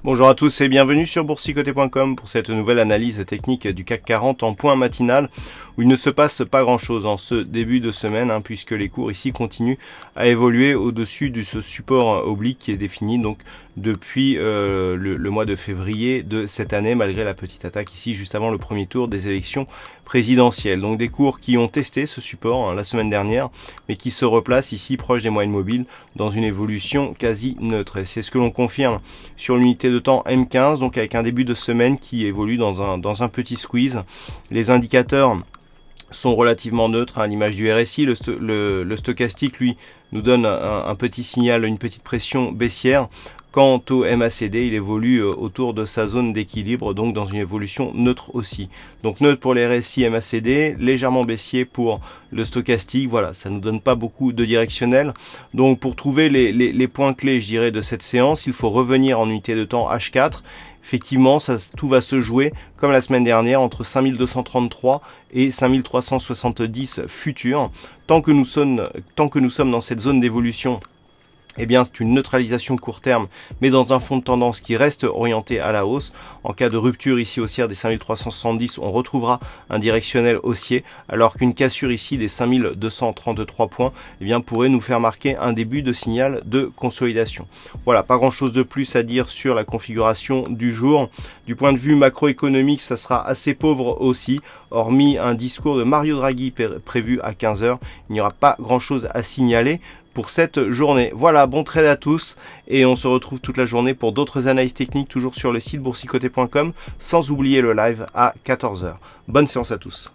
Bonjour à tous et bienvenue sur boursicoté.com pour cette nouvelle analyse technique du CAC 40 en point matinal où il ne se passe pas grand chose en ce début de semaine puisque les cours ici continuent à évoluer au-dessus de ce support oblique qui est défini donc depuis le mois de février de cette année malgré la petite attaque ici juste avant le premier tour des élections présidentielles. Donc des cours qui ont testé ce support la semaine dernière mais qui se replacent ici proche des moyennes mobiles dans une évolution quasi neutre. Et c'est ce que l'on confirme sur l'unité de temps M15, donc avec un début de semaine qui évolue dans un petit squeeze. Les indicateurs sont relativement neutres à l'image du RSI. Le stochastique, lui, nous donne un petit signal, une petite pression baissière. Quant au MACD, il évolue autour de sa zone d'équilibre, donc dans une évolution neutre aussi. Donc neutre pour les RSI et MACD, légèrement baissier pour le stochastique. Voilà, ça ne nous donne pas beaucoup de directionnel. Donc pour trouver les points clés, je dirais, de cette séance, il faut revenir en unité de temps H4. Effectivement, tout va se jouer, comme la semaine dernière, entre 5233 et 5370 futurs. Tant que nous sommes dans cette zone d'évolution, eh bien, c'est une neutralisation court terme, mais dans un fond de tendance qui reste orienté à la hausse. En cas de rupture ici haussière des 5370, on retrouvera un directionnel haussier, alors qu'une cassure ici des 5233 points, eh bien, pourrait nous faire marquer un début de signal de consolidation. Voilà, pas grand chose de plus à dire sur la configuration du jour. Du point de vue macroéconomique, ça sera assez pauvre aussi, hormis un discours de Mario Draghi prévu à 15 h. Il n'y aura pas grand chose à signaler pour cette journée. Voilà, bon trade à tous et on se retrouve toute la journée pour d'autres analyses techniques toujours sur le site boursicoté.com sans oublier le live à 14 h. Bonne séance à tous.